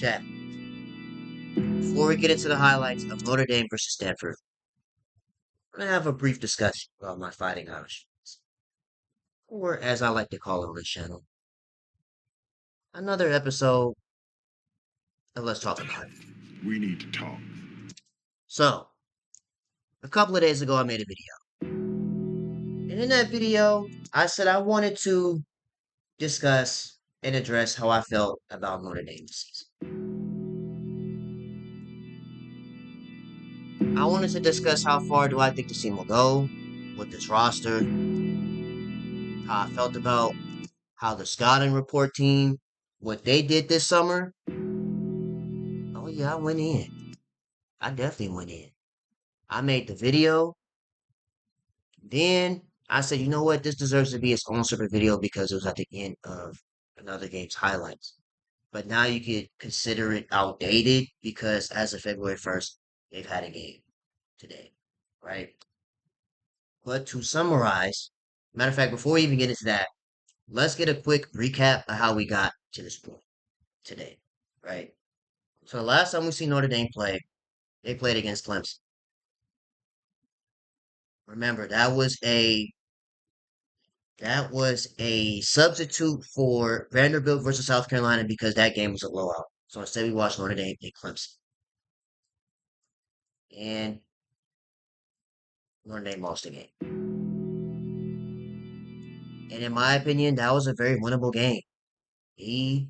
Chat. Before we get into the highlights of Notre Dame versus Stanford, I'm going to have a brief discussion about my Fighting Irish, or as I like to call it on this channel, another episode of Let's Talk About It. We need to talk. So, a couple of days ago, I made a video. And in that video, I said I wanted to discuss and address how I felt about Notre Dame this season. I wanted to discuss how far do I think the team will go with this roster, how I felt about how the scouting report team, what they did this summer. Oh yeah, I went in. I definitely went in. I made the video. Then I said, you know what? This deserves to be its own separate video because it was at the end of another game's highlights. But now you could consider it outdated because as of February 1st, they've had a game today, right? But to summarize, matter of fact, before we even get into that, let's get a quick recap of how we got to this point today, right? So the last time we see Notre Dame play, they played against Clemson. Remember, that was a substitute for Vanderbilt versus South Carolina because that game was a blowout. So instead, we watched Notre Dame and Clemson, and Notre Dame lost the game. And in my opinion, that was a very winnable game. The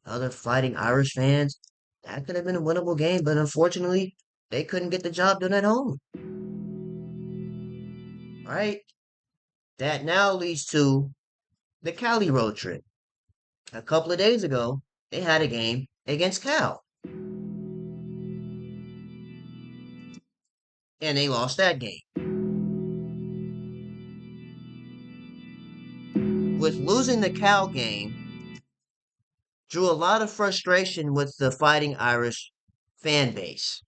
other Fighting Irish fans, that could have been a winnable game, but unfortunately, they couldn't get the job done at home. Right? That now leads to the Cali road trip. A couple of days ago, they had a game against Cal, and they lost that game. With losing the Cal game, drew a lot of frustration with the Fighting Irish fan base.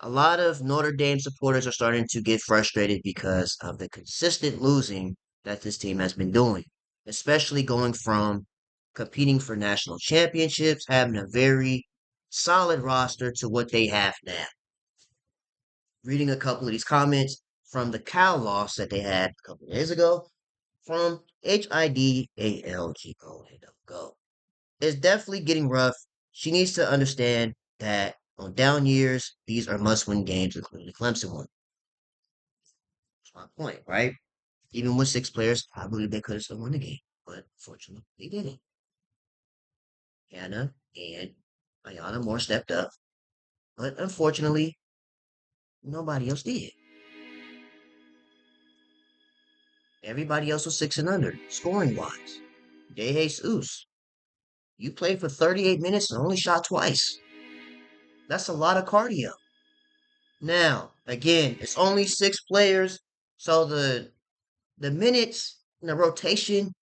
A lot of Notre Dame supporters are starting to get frustrated because of the consistent losing that this team has been doing, especially going from competing for national championships, having a very solid roster to what they have now. Reading a couple of these comments from the Cal loss that they had a couple of days ago from Hidalgo. It's definitely getting rough. She needs to understand that on down years, these are must-win games, including the Clemson one. That's my point, right? Even with six players, I believe they could have still won the game, but fortunately, they didn't. Hannah and Ayana Moore stepped up, but unfortunately, nobody else did. Everybody else was six and under, scoring wise. De Jesus, you played for 38 minutes and only shot twice. That's a lot of cardio. Now, again, it's only six players, so the minutes and the rotation,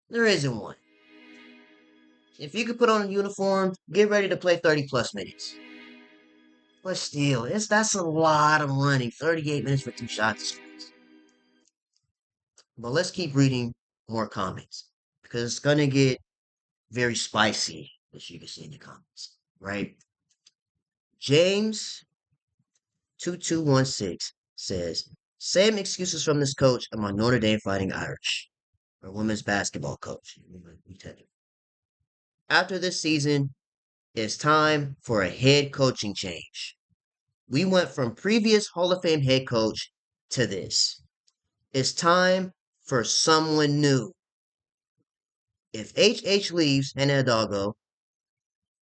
there isn't one. If you could put on a uniform, get ready to play 30 plus minutes. But still, that's a lot of running. 38 minutes for two shots. But let's keep reading more comments because it's gonna get very spicy, as you can see in the comments, right? James 2216 says, same excuses from this coach among Notre Dame Fighting Irish, or women's basketball coach. After this season, it's time for a head coaching change. We went from previous Hall of Fame head coach to this. It's time for someone new. If HH leaves and Hidalgo,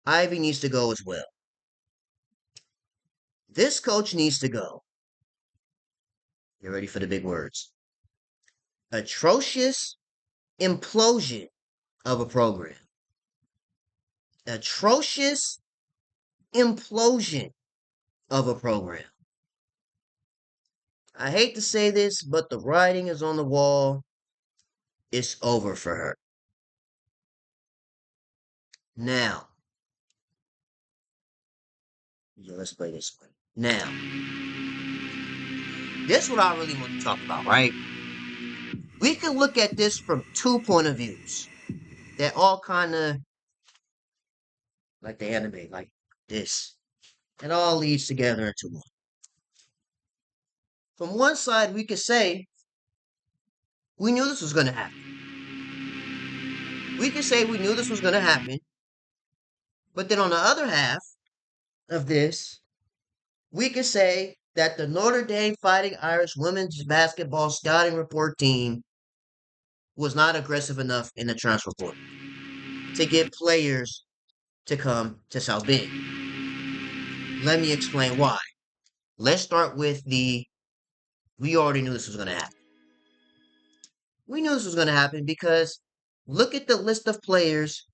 Ivy needs to go as well. This coach needs to go. Get ready for the big words. Atrocious implosion of a program. Atrocious implosion of a program. I hate to say this, but the writing is on the wall. It's over for her. Now, let's play this one. Now, this is what I really want to talk about, right? We can look at this from two point of views that all kind of like the anime, like this. It all leads together into one. From one side, we could say we knew this was going to happen. We could say we knew this was going to happen. But then on the other half of this, we could say that the Notre Dame Fighting Irish women's basketball scouting report team was not aggressive enough in the transfer portal to get players to come to South Bend. Let me explain why. Let's start with we already knew this was going to happen. We knew this was going to happen because look at the list of players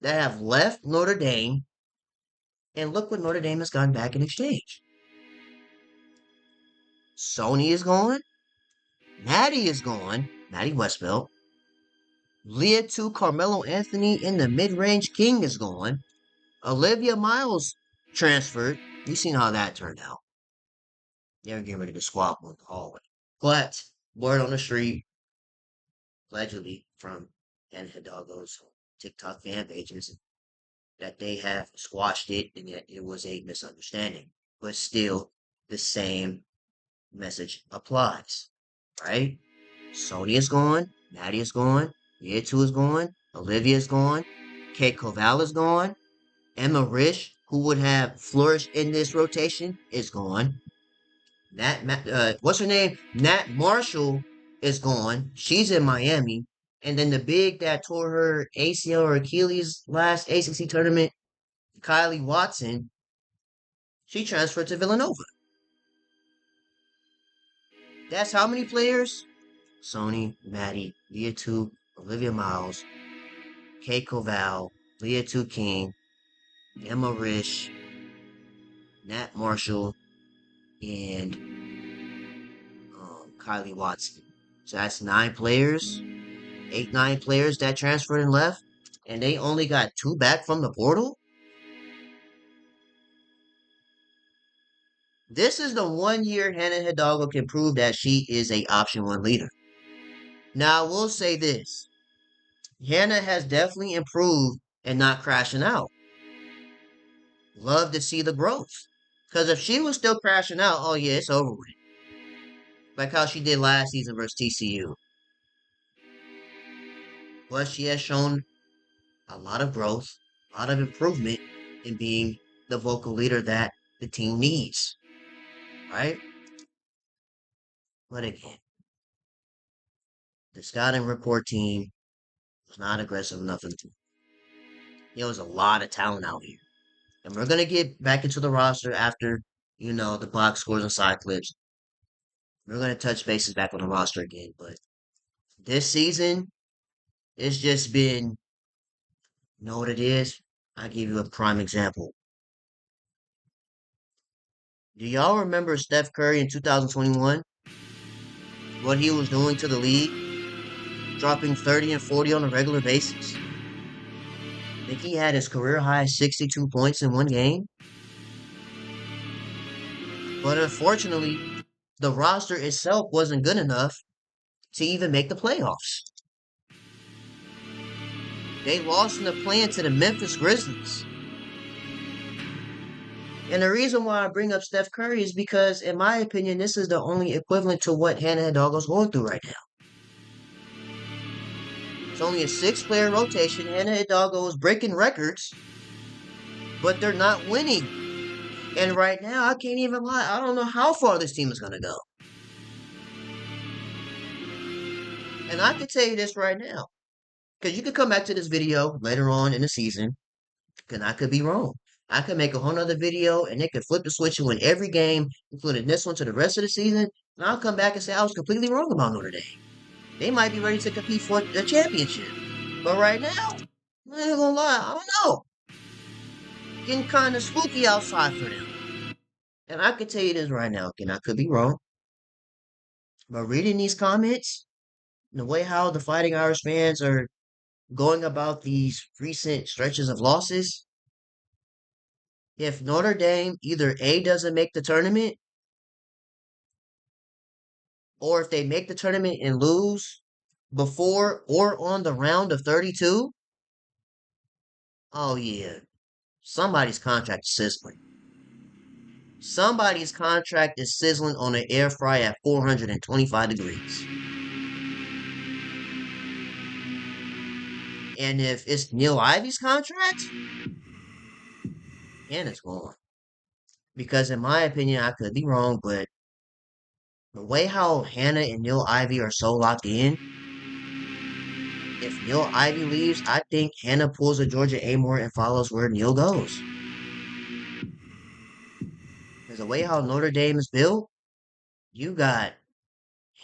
that have left Notre Dame and look what Notre Dame has gotten back in exchange. Sony is gone. Maddie is gone. Maddie Westbelt. Leah 2 Carmelo Anthony in the mid-range king is gone. Olivia Miles transferred. We've seen how that turned out. They're getting ready to squabble in the hallway. But word on the street, allegedly from Hidalgo's TikTok fan pages, that they have squashed it and that it was a misunderstanding. But still, the same message applies, right? Sony is gone, Maddie is gone, Year 2 is gone, Olivia is gone, Kate Koval is gone, Emma Rish, who would have flourished in this rotation, is gone. What's her name? Nat Marshall is gone. She's in Miami. And then the big that tore her ACL or Achilles last ACC tournament, Kylie Watson, she transferred to Villanova. That's how many players? Sony, Maddie, Leah 2, Olivia Miles, Kate Koval, Leah 2 King, Emma Rish, Nat Marshall, and Kylie Watson. So that's 9 players, 9 players that transferred and left, and they only got 2 back from the portal. This is the 1 year Hannah Hidalgo can prove that she is a option 1 leader. Now, I will say this. Hannah has definitely improved and not crashing out. Love to see the growth. Because if she was still crashing out, oh yeah, it's over with. Like how she did last season versus TCU. But she has shown a lot of growth, a lot of improvement in being the vocal leader that the team needs. Right? But again, the scouting report team was not aggressive enough. There was a lot of talent out here. And we're going to get back into the roster after, the box scores and side clips. We're going to touch bases back on the roster again. But this season, it's just been, you know what it is? I'll give you a prime example. Do y'all remember Steph Curry in 2021? What he was doing to the league? Dropping 30 and 40 on a regular basis? I think he had his career high 62 points in one game. But unfortunately, the roster itself wasn't good enough to even make the playoffs. They lost in the play-in to the Memphis Grizzlies. And the reason why I bring up Steph Curry is because, in my opinion, this is the only equivalent to what Hannah Hidalgo's going through right now. It's only a 6-player rotation. Hannah Hidalgo is breaking records, but they're not winning. And right now, I can't even lie. I don't know how far this team is going to go. And I can tell you this right now, because you could come back to this video later on in the season, and I could be wrong. I could make a whole nother video, and they could flip the switch and win every game, including this one, to the rest of the season, and I'll come back and say I was completely wrong about Notre Dame. They might be ready to compete for the championship. But right now, I ain't gonna lie, I don't know. Getting kind of spooky outside for them. And I can tell you this right now, and I could be wrong. But reading these comments, the way how the Fighting Irish fans are going about these recent stretches of losses, if Notre Dame either A doesn't make the tournament, or if they make the tournament and lose before or on the round of 32, oh yeah, somebody's contract is sizzling. Somebody's contract is sizzling on an air fry at 425 degrees. And if it's Neil Ivy's contract, and it's gone. Because in my opinion, I could be wrong, but the way how Hannah and Neil Ivy are so locked in, if Neil Ivy leaves, I think Hannah pulls a Georgia Amore and follows where Neil goes. Because the way how Notre Dame is built, you got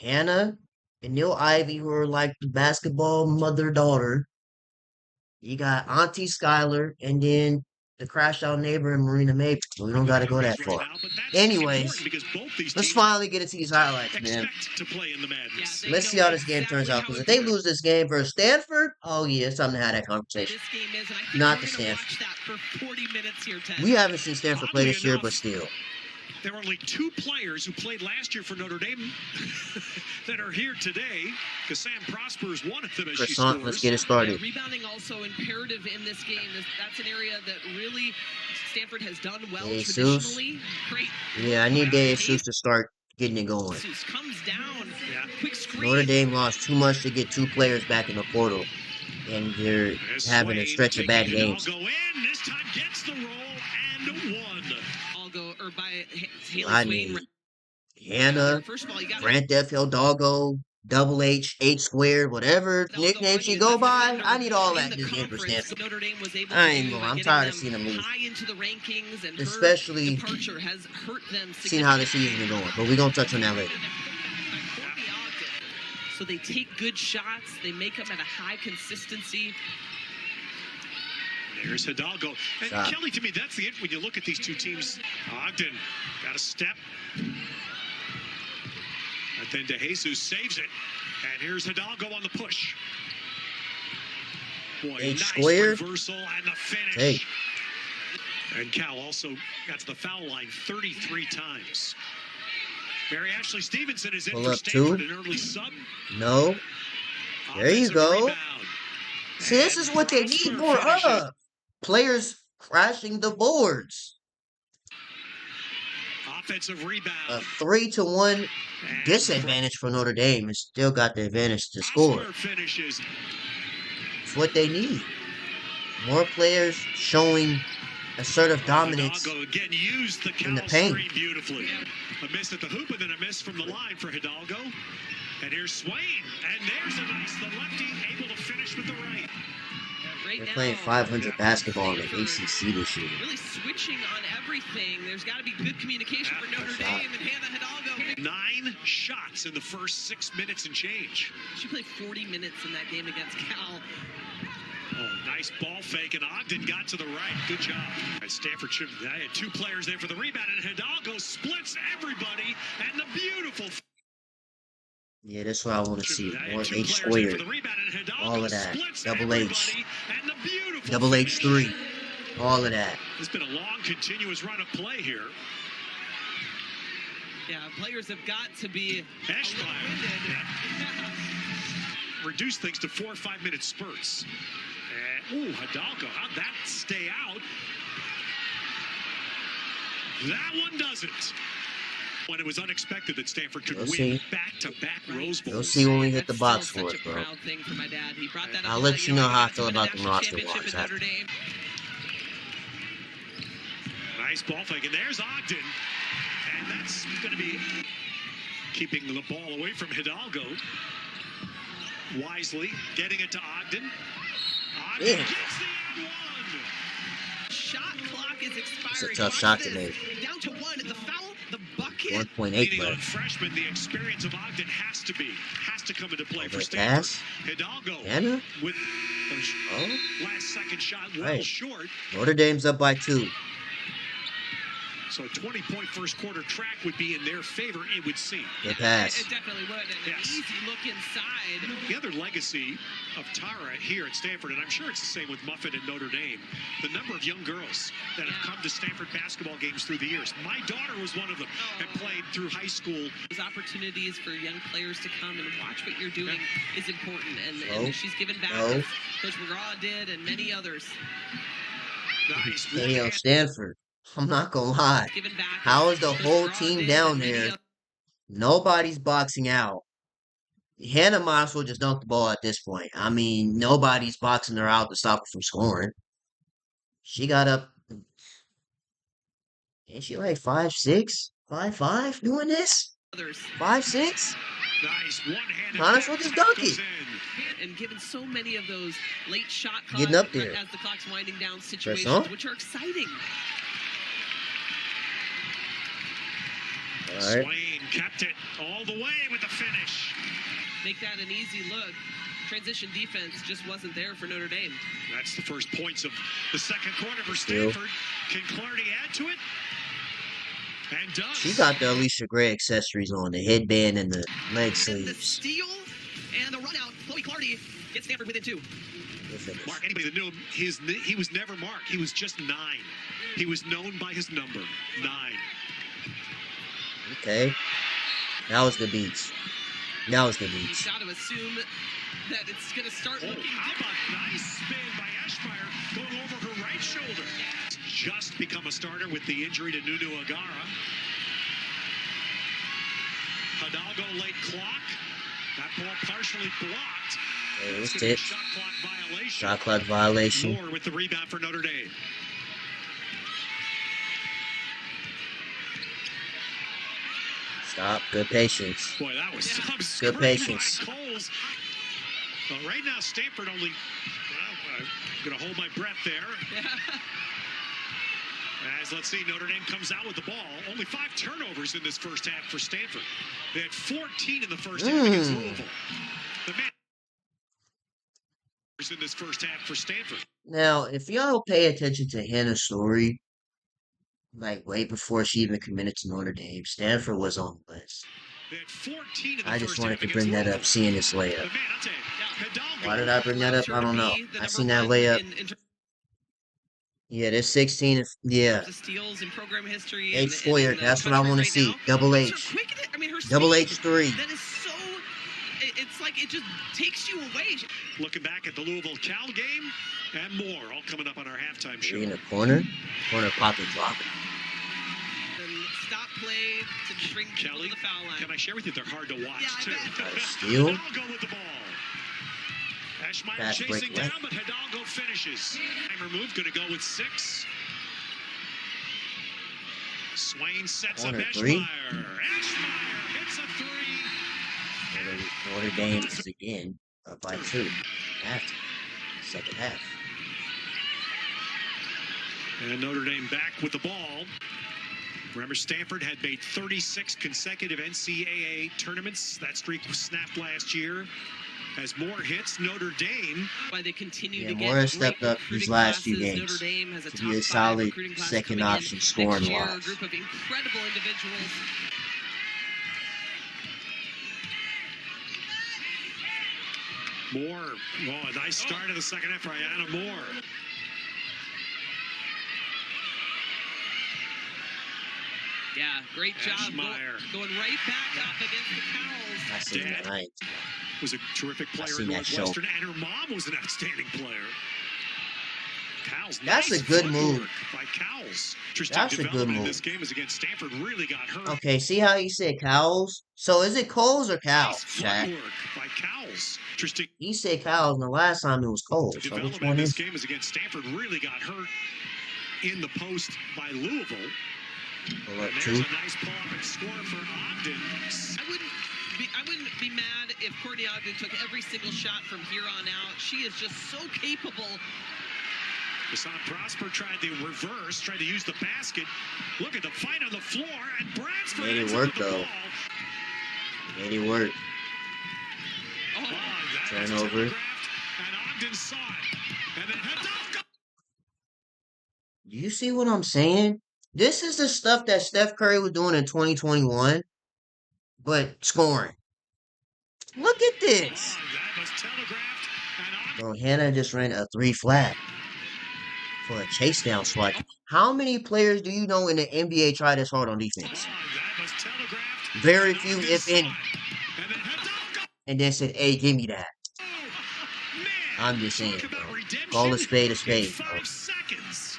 Hannah and Neil Ivy who are like the basketball mother-daughter. You got Auntie Skylar and then the crash out neighbor and Marina Maple. We don't got to go that far. Anyways, let's finally get into these highlights, man. Let's see how this game turns out. Because if they lose this game versus Stanford, oh yeah, it's time to have that conversation. Not the Stanford. We haven't seen Stanford play this year, but still. There are only 2 players who played last year for Notre Dame that are here today, because Sam Prosper is one of them as she scores. Let's get it started. Yeah, rebounding also imperative in this game. That's an area that really Stanford has done well traditionally. Great. Yeah, I need Jesus to start getting it going. Comes down. Yeah. Quick screen. Notre Dame lost too much to get 2 players back in the portal, and they're having a stretch of bad games. This time gets the roll and one. I need Hannah, Grand Theft Hidalgo, Double H, H squared, whatever nickname she go by. I need all that in this game for Stanford. I ain't gonna. I'm tired of seeing them lose, especially seeing how the season is going. But we're gonna touch on that later. So they take good shots. They make them at a high consistency. There's Hidalgo. And Kelly, to me, that's the end when you look at these 2 teams. Ogden got a step. And then Jesus saves it. And here's Hidalgo on the push. Boy, H nice squared. Reversal and the finish. Hey. And Cal also got to the foul line 33 times. Mary Ashley Stevenson is in for Stanford, an early sub. No. There you go. See, this is what they need more of. Players crashing the boards. Offensive rebound. A 3-1 disadvantage for Notre Dame and still got the advantage to score. It's what they need. More players showing assertive dominance in the paint. Beautifully. A miss at the hoop and then a miss from the line for Hidalgo. And here's Swain. And there's a nice, the lefty able to finish with the right. They're playing 500 basketball in the ACC this year. Really switching on everything. There's got to be good communication for Notre Dame and Hannah Hidalgo. 9 shots in the first 6 minutes and change. She played 40 minutes in that game against Cal. Oh, nice ball fake, and Ogden got to the right. Good job. Stanford should have had 2 players there for the rebound, and Hidalgo splits everybody, and the beautiful. Yeah, that's what I want to see. More H squared. All of that. Double H. Double H3. All of that. It's been a long, continuous run of play here. Yeah, players have got to be reduce things to 4 or 5 minute spurts. And, Hidalgo, how'd that stay out? That one doesn't. When it was unexpected that Stanford could win back-to-back Rose Bowls. You'll see when we hit the box for it, bro. I'll let you know how I feel about the roster wise after. Nice ball fake, and there's Ogden. And that's going to be keeping the ball away from Hidalgo. Wisely getting it to Ogden. Ogden gets the and one. Shot clock is expiring. It's a tough shot to make. Down to 1 at the foul. The bucket. 1.8 left. Freshman, the experience of Ogden has to come into play for Stanford. Hidalgo Hannah? With the last second shot short. Notre Dame's up by 2. So a 20-point first quarter track would be in their favor, it would seem. Good pass. It definitely would. And an easy look inside. The other legacy of Tara here at Stanford, and I'm sure it's the same with Muffet and Notre Dame, the number of young girls that have come to Stanford basketball games through the years. My daughter was one of them and played through high school. Those opportunities for young players to come and watch what you're doing is important. And she's given back. Coach McGraw did, and many others. Nice Hey, yo, one-hand. Stanford. I'm not gonna lie. Given back How is the just whole drawn team in down and many there? others. Nobody's boxing out. Hannah might as well just dunk the ball at this point. I mean, nobody's boxing her out to stop her from scoring. She got up. Is she like 5'6", 5'5", doing this? 5'6"? Nice one-handed Might as well back just tap dunk goes it. And given so many of those late shot clock Getting up there. as the clock's winding down Press situations, on. which are exciting. All right. Swain kept it all the way with the finish. Make that an easy look. Transition defense just wasn't there for Notre Dame. That's the first points of the second quarter for Still. Stanford. Can Clardy add to it? And does. She got the Alicia Gray accessories on, the headband and the leg And the sleeves. steal and the run out. Chloe Clardy gets Stanford within 2. Good finish. Mark, anybody that knew him, he was never Mark. He was just 9. He was known by his number, 9. Okay. That was the beats. That was the beats. You've got to assume that it's going to start looking How different. about nice spin by Eschmeyer going over her right shoulder. Just become a starter with the injury to Nunu Agara. Hidalgo late clock. That ball partially blocked. It was It's gonna be a tipped. shot clock violation. Shot clock violation. Moore with the rebound for Notre Dame. Stop. Good patience. Boy, that was some Good screen patience. by Coles. Well, right now, Stanford only. Well, I'm going to hold my breath there. As let's see, Notre Dame comes out with the ball. Only 5 turnovers in this first half for Stanford. They had 14 in the first half against Louisville. The man in this first half for Stanford. Now, if y'all pay attention to Hannah's story, like way before she even committed to Notre Dame, Stanford was on the list. They had 14 in the I just first wanted half to against bring that Louisville. up, seeing this layup. The man, I'll tell you, Hidalgo. Why did I bring that up? I don't know. I seen that layup. Yeah, there's 16. Yeah. The steals in program history. H squared. That's what I want to see. Double H. I mean, her Double speed, H3. That is so. It's like it just takes you away. Looking back at the Louisville Cal game and more, all coming up on our halftime show. In the corner. Corner pocket drop. And stop play to bring people Kelly, to the foul line. can I share with you? They're hard to watch, Yeah, I too. bet. Steal. Hidalgo with the ball. Eschmeyer Fast break chasing left. down, but Hidalgo finishes. Time removed, going to go with 6. Swain sets Corner up three. Eschmeyer. Eschmeyer hits a 3. Notre Dame is again up by 2. Half. Second half. And Notre Dame back with the ball. Remember, Stanford had made 36 consecutive NCAA tournaments. That streak was snapped last year. As Moore hits Notre Dame. Why they continue Yeah, to get Moore has great stepped up these recruiting last few classes. games Notre Dame has a to top be a 5 solid recruiting class second coming in option next scoring year. A wise. group of incredible individuals. Moore. Oh, a nice start of the second half for Ayanna Moore. Yeah, great job Eschmeyer. going right back up against the Cowls. I seen Dad. that. I Was a terrific player seen at that show. Northwestern, and her mom was an outstanding player. Cowles, That's nice a good footwork move. by Cowles. Interesting That's a good development in move. this game is against Stanford. Really got hurt. Okay, see how you said Cows? So is it Coles or Cows, Nice Shaq? footwork by Cowles. Interesting You said Cows, and the last time it was Coles. So which development one in this is it? game is against Stanford. Really got hurt in the post by Louisville. Pull up And there's 2. a nice pull-up and score for Ogden. I wouldn't be mad if Courtney Ogden took every single shot from here on out. She is just so capable. Hassan Prosper tried the reverse, tried to use the basket. Look at the fight on the floor, and Bransford Made it ends up work, with the though. ball. Made it work. Oh, That was Turnover. telegraphed, and Ogden saw it. And then Hidalgo. Do you see what I'm saying? This is the stuff that Steph Curry was doing in 2021, but scoring. Look at this. That was telegraphed, and Ogden. Bro, Hannah just ran a 3 flat for a chase down swat. How many players do you know in the NBA try this hard on defense? That was telegraphed. Very and few, Ogden if saw any. it. And then Hidalgo. And then said, hey, give me that. Man, I'm just saying, talk bro. about redemption Call a spade, in bro. 5 seconds.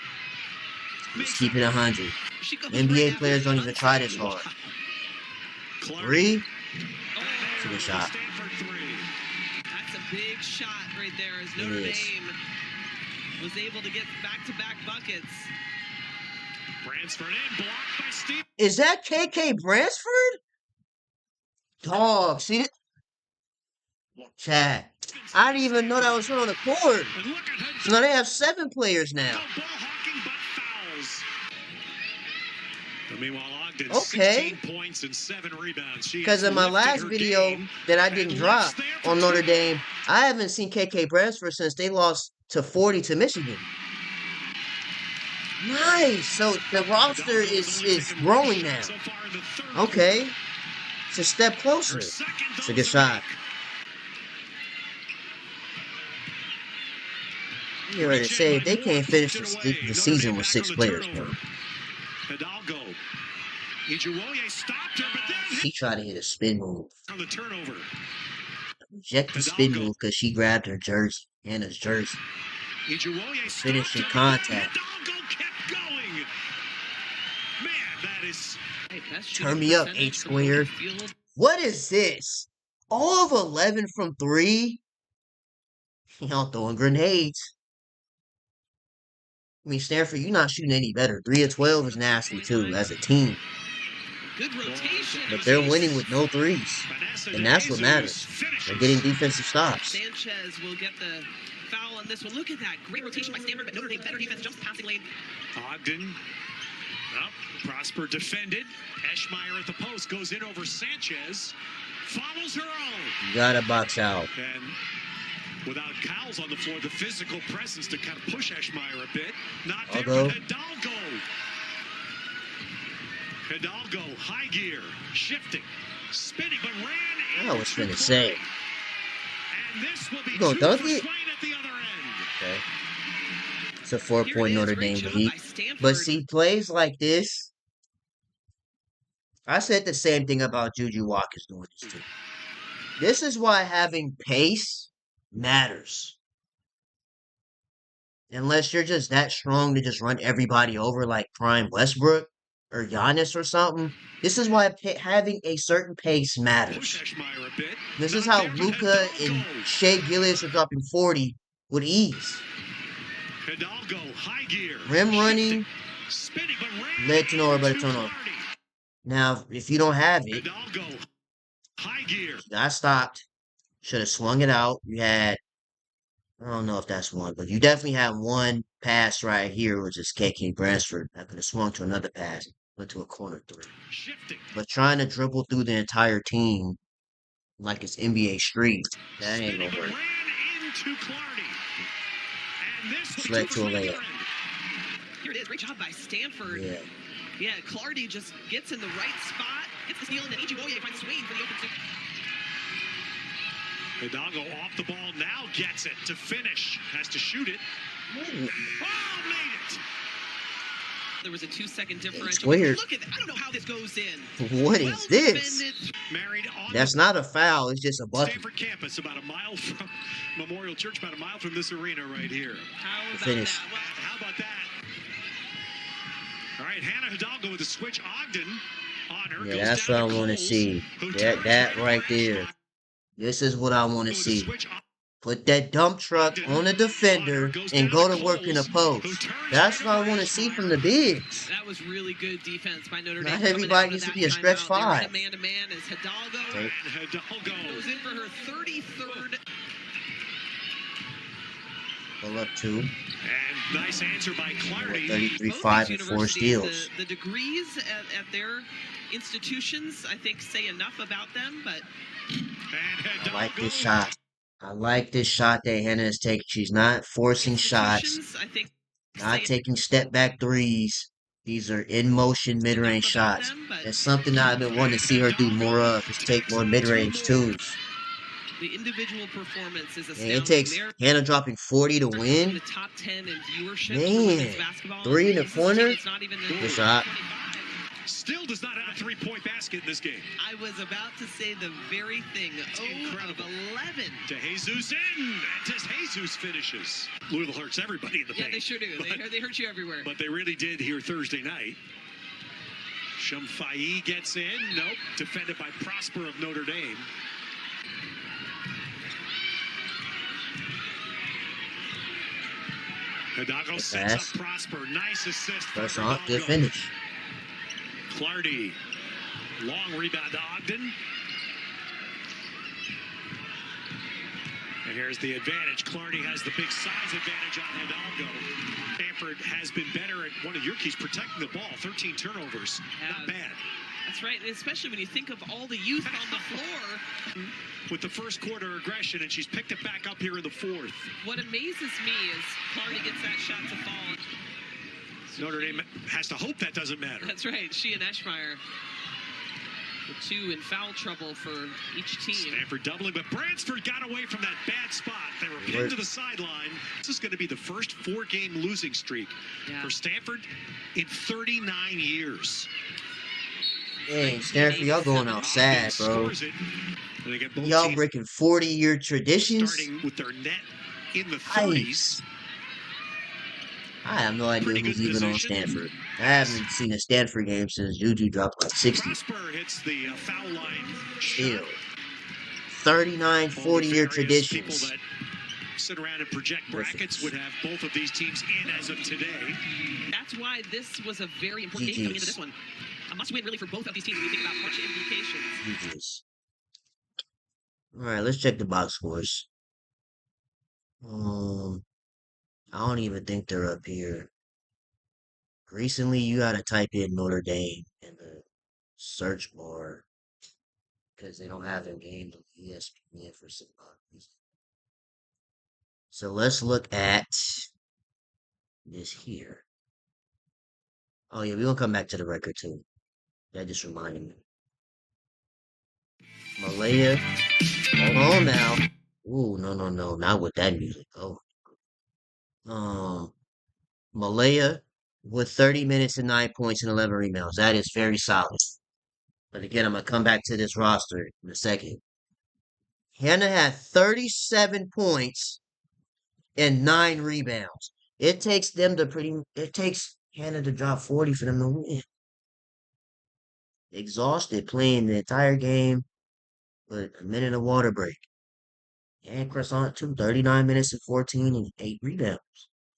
Just keep it 100. She goes NBA right players after don't the even try this unsaved. hard. Three. It's a good shot. Stanford three. That's a big shot right there as It Notre is. Dame was able to get back-to-back buckets. Bransford in, blocked by Steve. Is that KK Bransford? Dog, see it? Chad. I didn't even know that was her on the court. And look at her So now they have 7 players now. ball hawking, but fouls. But meanwhile, Ogden, Okay. 16 points and 7 rebounds. She Because has in my lifted last her video game that I and didn't left drop Stanford on Notre tonight. Dame, I haven't seen KK Bransford since they lost to 40 to Michigan. Nice. So the roster is growing now. So far in the third Okay. quarter. It's a step closer. Her second It's a goal good to shot. make. You already say they can't finish Poked it the away. Notre season Dame with back 6 on the players, bro. turnover. Hidalgo. Ijuwoye stopped her, but then She tried to hit a spin move. on the turnover. Reject the spin move because she grabbed her jersey, Hannah's jersey. Ijuwoye Finishing stopped her, but then contact. Hidalgo kept going. Man, that is Hey, best Turn shooting me up, percentage H from both squared. field. What is this? All of 11 from 3? Y'all throwing grenades. I mean, Stanford, you're not shooting any better. 3 of 12 is nasty, too, as a team. Good rotation. But they're winning with no threes. And that's what matters. They're getting defensive stops. Sanchez will get the foul on this one. Look at that. Great rotation by Stanford, but Notre Dame better defense. Jumps the passing lane. Ogden. Well, Prosper defended. Eschmeyer at the post goes in over Sanchez. Follows her own. You gotta box out. And without Cowles on the floor, the physical presence to kind of push Eschmeyer a bit. Not there, Hidalgo. but Hidalgo. Hidalgo, high gear, shifting, spinning, but ran in. I was finna say. And this will be You gonna 2 dunk for it? Swain at the other end. Okay. It's a 4-point Here it is. Notre Great Dame job lead. by Stanford. But see, plays like this, I said the same thing about Juju Watkins doing this too. This is why having pace matters. Unless you're just that strong to just run everybody over like Prime Westbrook or Giannis or something. This is why having a certain pace matters. Push Eschmeyer a bit. This is Not how there, but Luka and Hidalgo. Shea Gillis are dropping 40 with ease. Hidalgo, high gear. Rim shifting, running spinning, but ran led to nowhere but a into turnover. Clardy. Now, if you don't have it, Hidalgo, high gear. you got stopped. Should have swung it out. You had, I don't know if that's one, but you definitely had one pass right here, which is KK Bransford. That could have swung to another pass, went to a corner 3. Shifting. But trying to dribble through the entire team like it's NBA Street, that ain't Spinning, gonna but work. ran into Clardy. And this Just will be led 2 to a for Swain at the layup. other end. Here it is. Great job by Stanford. Yeah. Yeah, Clardy just gets in the right spot, gets the steal, and then Ijuwoye finds Swain for the open two. Hidalgo off the ball now gets it to finish. Has to shoot it. Ooh. Oh, made it. There was a 2-second differential. Squared. Look at that. I don't know how this goes in. What is this? Defended. Married on That's the not a foul. It's just a bucket. Stanford campus, about a mile from Memorial Church, about a mile from this arena right here. How about Finish. that? Wow. How about that? All right, Hannah Hidalgo with the switch. Ogden on her. Yeah, goes that's down what I want to Coles, see. who That turns right over there. Eschmeyer This is what I want to with the see. switch. Put that dump truck on the defender and go to work in the post. That's what I want to see from the bigs. That was really good defense by Notre Dame. Not coming everybody out of needs to that be a stretch timeout. They were in a 5. man-to-man as Hidalgo Okay. And Hidalgo. goes in for her 33rd. Pull up 2. And nice answer by Clardy. 33, Both 5, these and 4 universities, steals. The degrees at their institutions, I think, say enough about them, but And I like Hidalgo. this shot. I like this shot that Hannah is taking. She's not forcing shots, institutions, I think, not say taking step back threes. These are in motion mid range enough about shots. them, but That's something that I've been wanting to see her do more of, is take more mid range twos. the individual performance is And astounding. it takes They're Hannah dropping 40 to in win. the top 10 in viewership for Man, women's basketball. 3 in the This is a team corner. that's not even in the Good shot. 25. Still does not have a three-point basket in this game. I was about to say the very thing. It's 0 incredible. of 11. To Jesus in, and just Jesus finishes. Louisville hurts everybody in the paint. Yeah, they sure do. They hurt you everywhere. But they really did here Thursday night. Shamfai gets in. Nope. Defended by Prosper of Notre Dame. Hidalgo sets up Prosper. Nice assist. First off, good finish. Clardy. Long rebound to Ogden. And here's the advantage. Clardy has the big size advantage on Hidalgo. Stanford has been better at one of your keys, protecting the ball. 13 turnovers. Not bad. That's right, especially when you think of all the youth on the floor. With the first quarter aggression, and she's picked it back up here in the fourth. What amazes me is Clardy gets that shot to fall. Notre Dame has to hope that doesn't matter. That's right. She and Eschmeyer, the two in foul trouble for each team. Stanford doubling, but Bransford got away from that bad spot. They were pinned to the sideline. This is going to be the first four-game losing streak for Stanford in 39 years. Dang, Stanford, y'all going out sad, bro. Y'all breaking 40-year traditions. Starting with their net in the 30s. I have no idea who's even on Stanford. I haven't seen a Stanford game since Juju dropped like 60. Prosper hits the foul line. Still. 39, 40-year traditions. People that sit around and project brackets would have both of these teams in as of today. That's why this was a very important game coming into this one. A must-win really for both of these teams when you think about much implications. All right, let's check the box scores. I don't even think they're up here. Recently, you gotta type in Notre Dame in the search bar because they don't have their games on ESPN for some odd reason. So let's look at this here. Oh yeah, we're gonna come back to the record too. That just reminded me. Malaya, hold on now. Ooh, no, not with that music. Oh. Malaya with 30 minutes and 9 points and 11 rebounds. That is very solid. But again, I'm going to come back to this roster in a second. Hannah had 37 points and 9 rebounds. It takes Hannah to drop 40 for them to win. Exhausted playing the entire game with a minute of water break. And Croissant too, 39 minutes and 14 and 8 rebounds.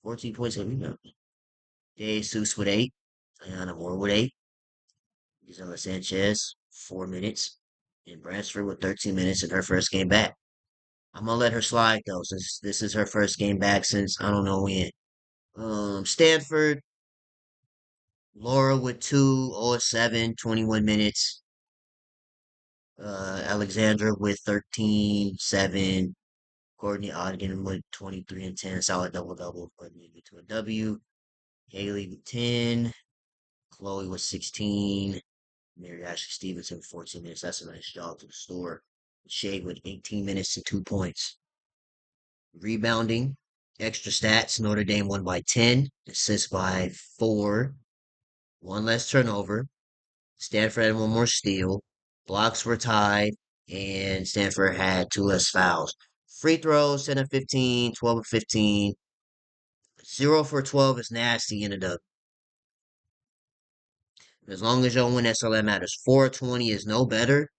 14 points and rebounds. Jesus with 8. Diana Moore with 8. Gisela Sanchez, 4 minutes. And Bransford with 13 minutes in her first game back. I'm going to let her slide, though, since this is her first game back since I don't know when. Stanford, Laura with 2, 0-7, 21 minutes. Alexandra with 13, 7. Courtney Ogden with 23 and 10. Solid double-double, but maybe to a W. Haley with 10. Chloe with 16. Mary Ashley Stevenson, 14 minutes. That's a nice job to the store. Shea with 18 minutes and 2 points. Rebounding, extra stats. Notre Dame won by 10. Assists by 4. 1 less turnover. Stanford had 1 more steal. Blocks were tied. And Stanford had 2 less fouls. Free throws, 10 of 15, 12 of 15. 0 for 12 is nasty in a dub. As long as y'all win, that's all that matters. 4-20 is no better,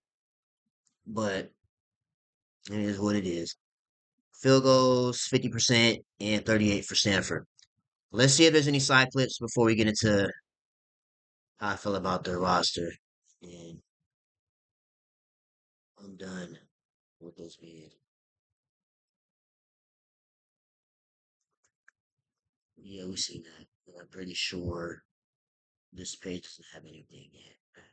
but it is what it is. Field goals, 50% and 38 for Stanford. Let's see if there's any side flips before we get into how I feel about their roster. And I'm done with this vid. Yeah, we see that. But I'm pretty sure this page doesn't have anything yet.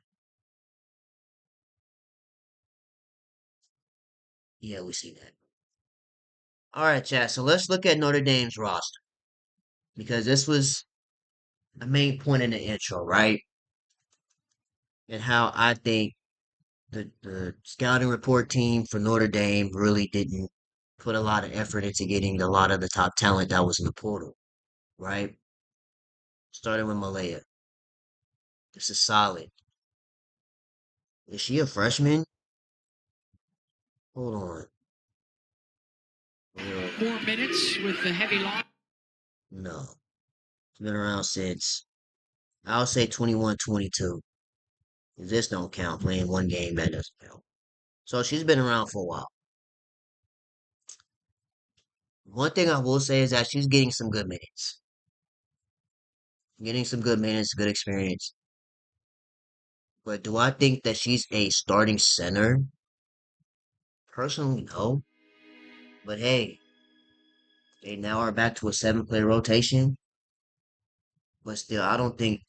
Yeah, we see that. All right, chat. So let's look at Notre Dame's roster because this was a main point in the intro, right? And how I think the scouting report team for Notre Dame really didn't put a lot of effort into getting a lot of the top talent that was in the portal, right? Starting with Malaya. This is solid. Is she a freshman? Hold on. 4 minutes with the heavy loss. No. She's been around since, I'll say 21, 22. This don't count. Playing one game, that doesn't count. So she's been around for a while. One thing I will say is that she's getting some good minutes. Getting some good minutes, good experience. But do I think that she's a starting center? Personally, no. But hey, they now are back to a 7 player rotation. But still, I don't think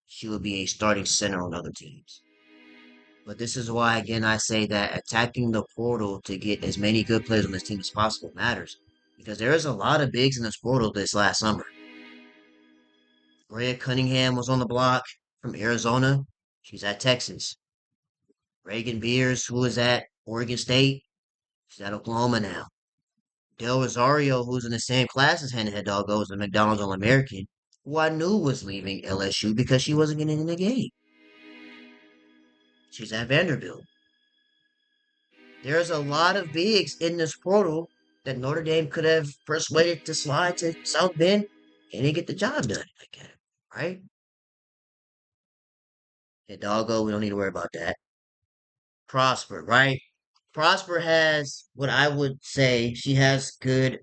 she would be a starting center on other teams. But this is why, again, I say that attacking the portal to get as many good players on this team as possible matters. Because there is a lot of bigs in this portal this last summer. Rhea Cunningham was on the block from Arizona. She's at Texas. Reagan Beers, who is at Oregon State, she's at Oklahoma now. Del Rosario, who's in the same class as Hannah Hidalgo, is a McDonald's All-American, who I knew was leaving LSU because she wasn't getting in the game. She's at Vanderbilt. There's a lot of bigs in this portal that Notre Dame could have persuaded to slide to South Bend and they get the job done. Again, right? Hidalgo, we don't need to worry about that. Prosper, right? Prosper has what I would say she has good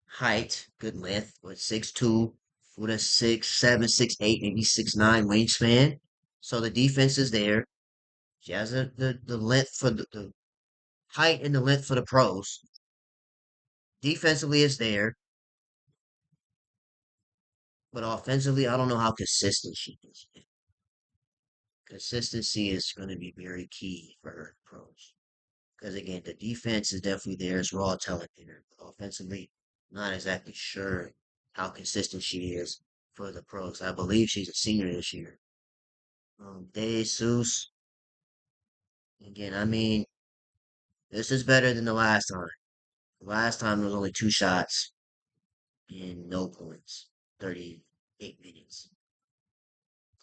height, good length, with 6'2", with a 6'7", 6'8", maybe 6'9" wingspan. So the defense is there. She has the length for the height and the length for the pros. Defensively is there, but offensively, I don't know how consistent she is. Consistency is going to be very key for her pros. Because again, the defense is definitely there. It's raw talent there. But offensively, not exactly sure how consistent she is for the pros. I believe she's a senior this year. De Jesus, again, I mean, this is better than the last time. The last time there was only 2 shots and no points, 38 minutes.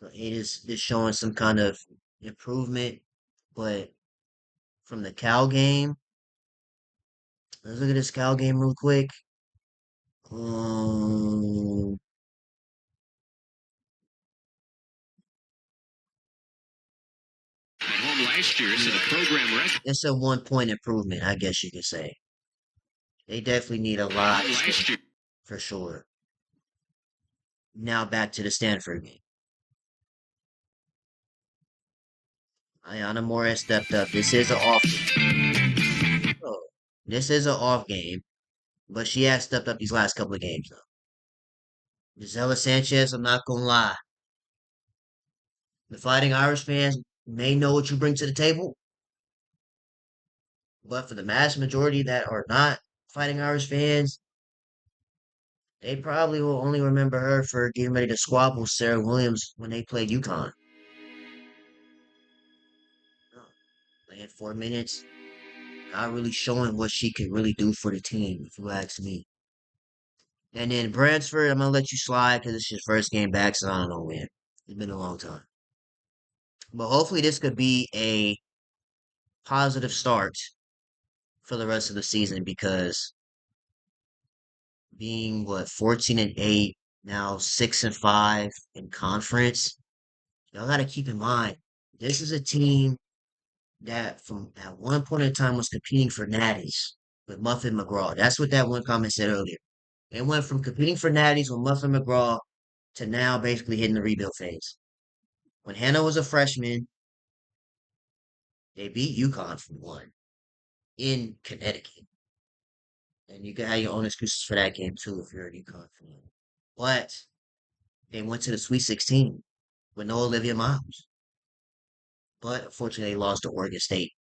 So it is showing some kind of improvement, but from the Cal game, let's look at this Cal game real quick. Um, At home last year, so the program rest. it's a 1 point improvement, I guess you could say. They definitely need a lot Last year. for sure. Now back to the Stanford game. Ayana Moore has stepped up. This is an off game. Oh, this is an off game, but she has stepped up these last couple of games though. Gisela Sanchez, I'm not gonna lie. The Fighting Irish fans may know what you bring to the table, but for the mass majority that are not Fighting Irish fans, they probably will only remember her for getting ready to squabble Sarah Williams when they played UConn. Playing 4 minutes, not really showing what she could really do for the team, if you ask me. And then Bransford, I'm gonna let you slide because it's your first game back, so I don't know when. It's been a long time. But hopefully this could be a positive start for the rest of the season because being 14-8, now 6-5 in conference, y'all gotta keep in mind this is a team that from at one point in time was competing for natties with Muffin McGraw. That's what that one comment said earlier. They went from competing for natties with Muffin McGraw to now basically hitting the rebuild phase. When Hannah was a freshman, they beat UConn for one in Connecticut. And you can have your own excuses for that game too if you're a UConn fan. But they went to the Sweet 16 with no Olivia Miles. But unfortunately, they lost to Oregon State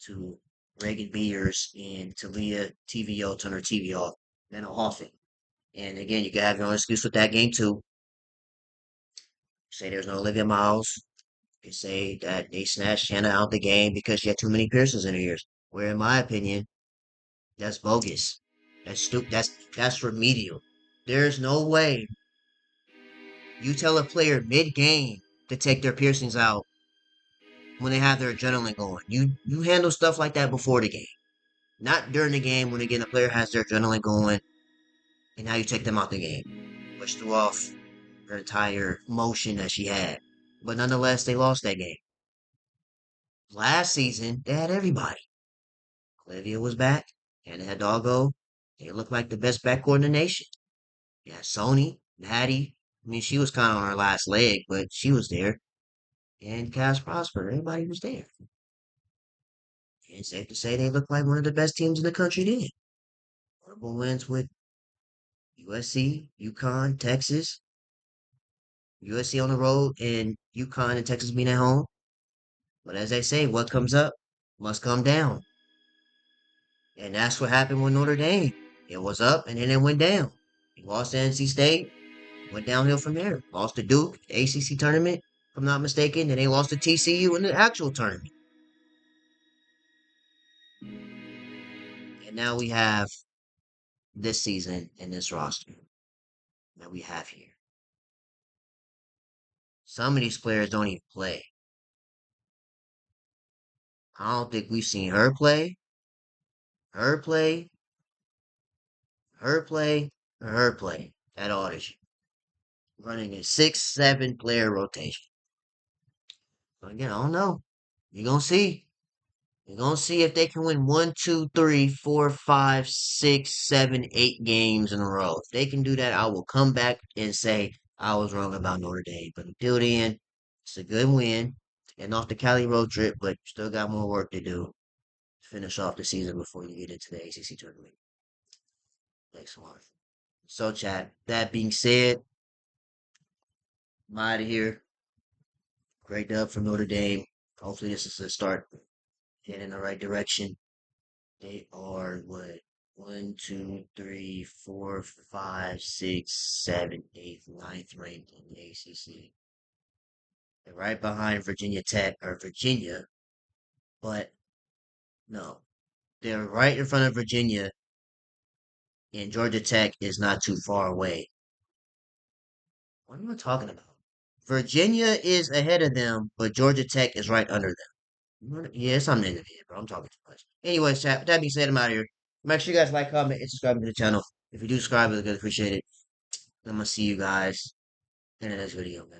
to Reagan Beers and Talia TVO, turn her TV off, and off it. And again, you can have your own excuse with that game too. Say there's no Olivia Miles. You can say that they snatched Hannah out the game because she had too many piercings in her ears. Where, in my opinion, that's bogus. That's stupid. That's remedial. There's no way you tell a player mid-game to take their piercings out when they have their adrenaline going. You handle stuff like that before the game, not during the game when again the player has their adrenaline going, and now you take them out the game, which threw off her entire motion that she had. But nonetheless, they lost that game. Last season, they had everybody. Olivia was back, and Hidalgo. They looked like the best backcourt in the nation. Yeah, Sony, Natty. I mean, she was kind of on her last leg, but she was there. And Cass Prosper, everybody was there. And it's safe to say they look like one of the best teams in the country then. Notable wins with USC, UConn, Texas. USC on the road, and UConn and Texas being at home. But as they say, what comes up must come down. And that's what happened with Notre Dame. It was up and then it went down. They lost to NC State, went downhill from there. Lost to Duke, ACC tournament, if I'm not mistaken. Then they lost to TCU in the actual tournament. And now we have this season in this roster that we have here. Some of these players don't even play. I don't think we've seen her play, her play, or her play at all this year. Running a 6-7 player rotation. But again, I don't know. You're gonna see. You're gonna see if they can win 1, 2, 3, 4, 5, 6, 7, 8 games in a row. If they can do that, I will come back and say I was wrong about Notre Dame. But until then, it's a good win. And off the Cali road trip, but still got more work to do to finish off the season before you get into the ACC tournament next month. So, chat, that being said, I'm out of here. Great dub for Notre Dame. Hopefully, this is a start heading in the right direction. They are what? 1, 2, 3, 4, 5, 6, 7, 8, ninth ranked in the ACC. They're right behind Virginia Tech or Virginia, but no, they're right in front of Virginia, and Georgia Tech is not too far away. What am I talking about? Virginia is ahead of them, but Georgia Tech is right under them. Yeah, it's something negative here, bro. I'm talking too much. Anyways, chat, with that being said, I'm out of here. Make sure you guys like, comment, and subscribe to the channel. If you do subscribe, I'd really appreciate it. I'm gonna see you guys in the next video, man.